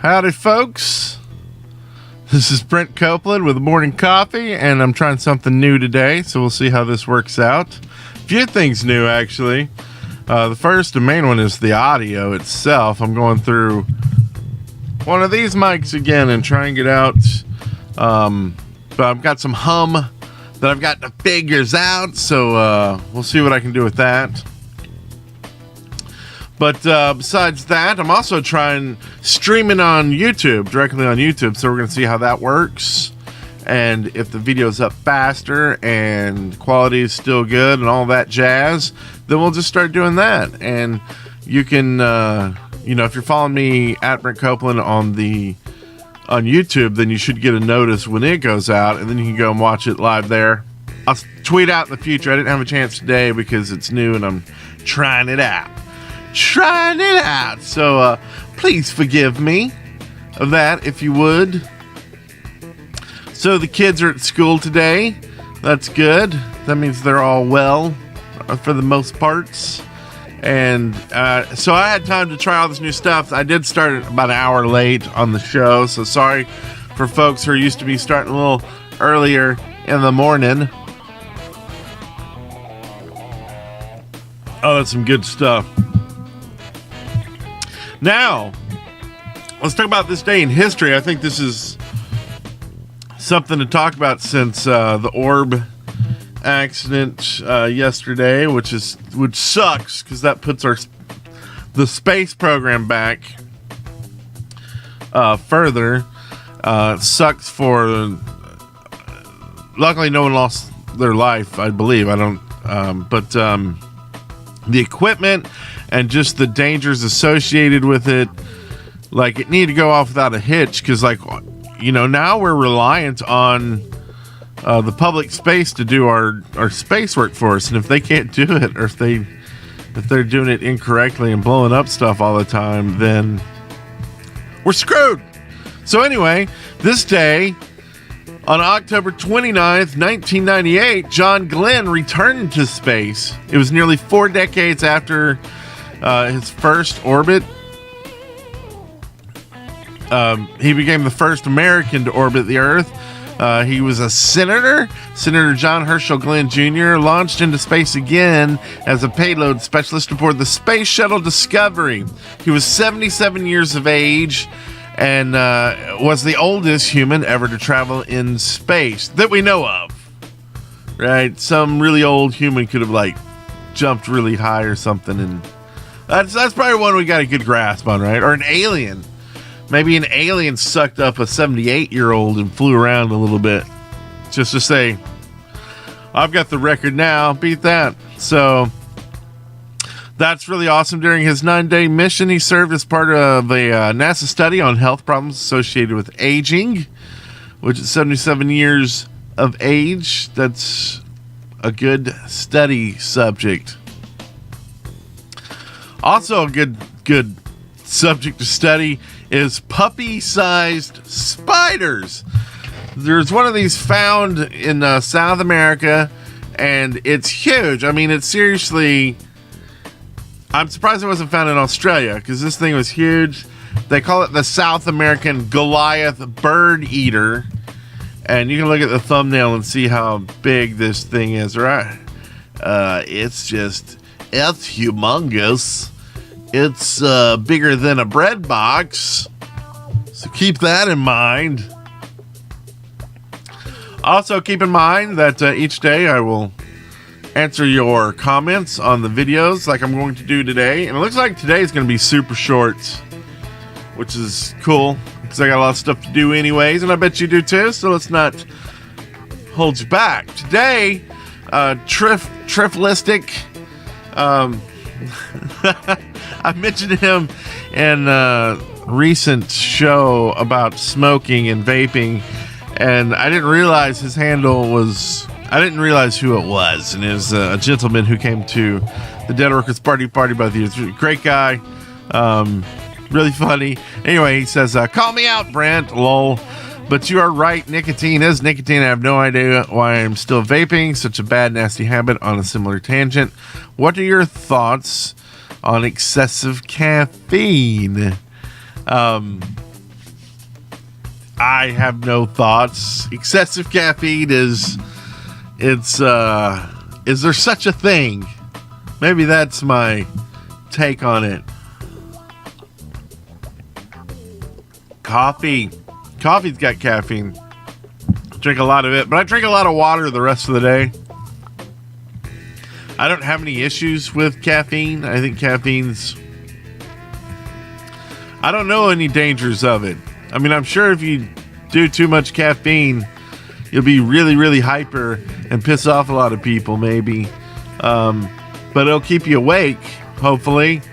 Howdy, folks. This is Brent Copeland with Morning Coffee, and I'm trying something new today, so we'll see how this works out. A few things new, actually. The first and main one is the audio itself. I'm going through one of these mics again and trying it out. But I've got some hum that I've got to figures out, so we'll see what I can do with that. But besides that, I'm also trying streaming on YouTube, directly on YouTube. So we're going to see how that works. And if the video's up faster and quality is still good and all that jazz, then we'll just start doing that. And you can, if you're following me at Brent Copeland on YouTube, then you should get a notice when it goes out. And then you can go and watch it live there. I'll tweet out in the future. I didn't have a chance today because it's new and I'm trying it out. So please forgive me of that if you would. So the kids are at school today. That's good. That means they're all well for the most parts. And so I had time to try all this new stuff. I did start about an hour late on the show, so sorry for folks who are used to me starting a little earlier in the morning. Oh, that's some good stuff. Now, let's talk about this day in history. I think this is something to talk about since the orb accident yesterday, which sucks because that puts the space program back further. It sucks for. Luckily, no one lost their life. I believe. I don't. But the equipment and just the dangers associated with it, like it needed to go off without a hitch because, now we're reliant on the public space to do our space work for us, and if they can't do it, or if they're doing it incorrectly and blowing up stuff all the time, then we're screwed. So anyway, this day on October 29th, 1998, John Glenn returned to space. It was nearly 4 decades after his first orbit. He became the first American to orbit the Earth. He was a senator. Senator John Herschel Glenn Jr. launched into space again as a payload specialist aboard the Space Shuttle Discovery. He was 77 years of age and was the oldest human ever to travel in space that we know of. Right? Some really old human could have jumped really high or something, and that's probably one we got a good grasp on, right? Or an alien. Maybe an alien sucked up a 78-year-old and flew around a little bit just to say, I've got the record now, beat that. So that's really awesome. During his 9-day mission, he served as part of a NASA study on health problems associated with aging, which is 77 years of age. That's a good study subject. Also a good subject to study is puppy-sized spiders. There's one of these found in South America, and it's huge. I mean, it's seriously... I'm surprised it wasn't found in Australia, because this thing was huge. They call it the South American Goliath bird eater. And you can look at the thumbnail and see how big this thing is, right? It's humongous. It's bigger than a bread box. So keep that in mind. Also, keep in mind that each day I will answer your comments on the videos like I'm going to do today. And it looks like today is going to be super short, which is cool because I got a lot of stuff to do anyways, and I bet you do too, so let's not hold you back. Today, Triflistic, I mentioned him in a recent show about smoking and vaping, and I didn't realize his handle was... I didn't realize who it was, and it was a gentleman who came to the Dead Workers Party by the... He was a great guy, really funny. Anyway, he says, call me out, Brent, lol. But you are right, nicotine is nicotine. I have no idea why I'm still vaping, such a bad, nasty habit. On a similar tangent, what are your thoughts on excessive caffeine? I have no thoughts. Excessive caffeine is there such a thing? Maybe that's my take on it. Coffee's got caffeine. Drink a lot of it, but I drink a lot of water the rest of the day. I don't have any issues with caffeine. I think I don't know any dangers of it. I mean, I'm sure if you do too much caffeine, you'll be really, really hyper and piss off a lot of people, maybe. But it'll keep you awake, hopefully.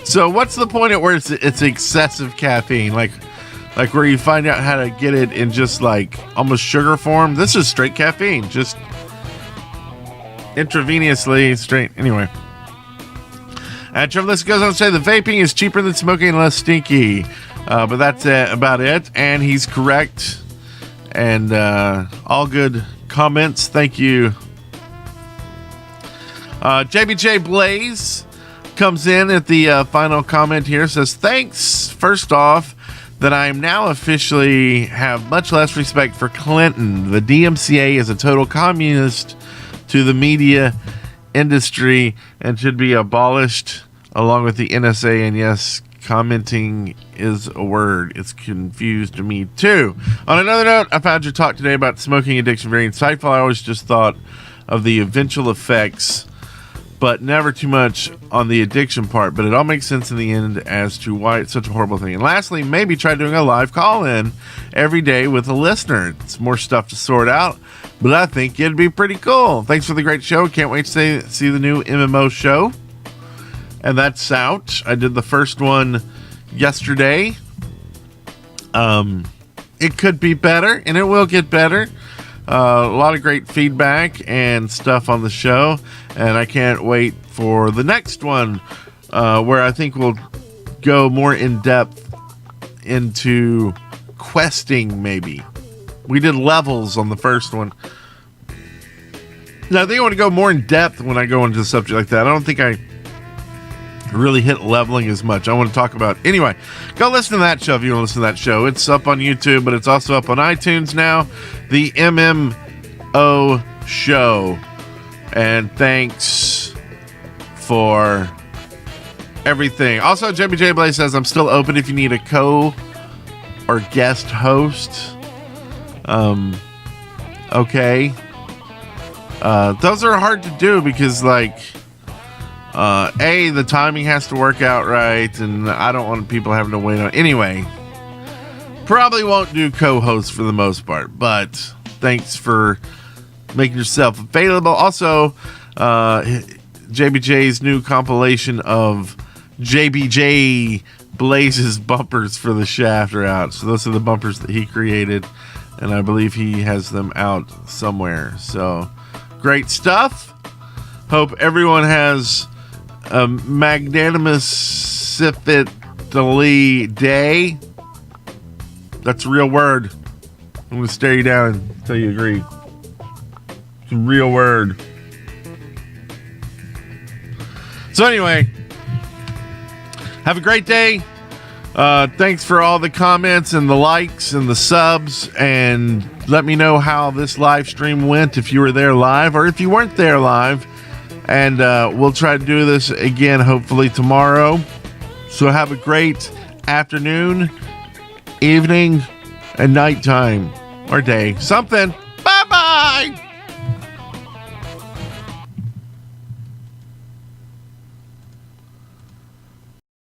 So what's the point at where it's excessive caffeine? Like where you find out how to get it in just like almost sugar form? This is straight caffeine, just intravenously straight. Anyway. Trevor List goes on to say the vaping is cheaper than smoking and less stinky. But that's about it. And he's correct. And all good comments. Thank you. JBJ Blaze comes in at the final comment here. Says, thanks, first off, that I am now officially have much less respect for Clinton. The DMCA is a total communist to the media industry and should be abolished along with the NSA. And yes, commenting is a word. It's confused me too. On another note, I found your talk today about smoking addiction very insightful. I always just thought of the eventual effects, but never too much on the addiction part. But it all makes sense in the end as to why it's such a horrible thing. And lastly, maybe try doing a live call-in every day with a listener. It's more stuff to sort out, but I think it'd be pretty cool. Thanks for the great show. Can't wait to see the new MMO show. And that's out. I did the first one yesterday. It could be better, and it will get better. A lot of great feedback and stuff on the show, and I can't wait for the next one, where I think we'll go more in depth into questing. Maybe we did levels on the first one. Now I think I want to go more in depth when I go into a subject like that. I don't think I really hit leveling as much. I want to talk about anyway. Go listen to that show if you want to listen to that show. It's up on YouTube, but it's also up on iTunes now. The MMO show. And thanks for everything. Also, JBJ Blaze says I'm still open if you need a co or guest host. Okay. Those are hard to do because the timing has to work out right, and I don't want people having to wait on. Anyway, probably won't do co-host for the most part, but thanks for making yourself available. Also, JBJ's new compilation of JBJ Blaze's bumpers for the shaft are out. So those are the bumpers that he created, and I believe he has them out somewhere. So great stuff. Hope everyone has a magnanimously day. That's a real word. I'm going to stare you down until you agree. It's a real word. So anyway, have a great day. Thanks for all the comments and the likes and the subs, and let me know how this live stream went if you were there live or if you weren't there live. And we'll try to do this again, hopefully tomorrow. So have a great afternoon, evening, and nighttime, or day. Something.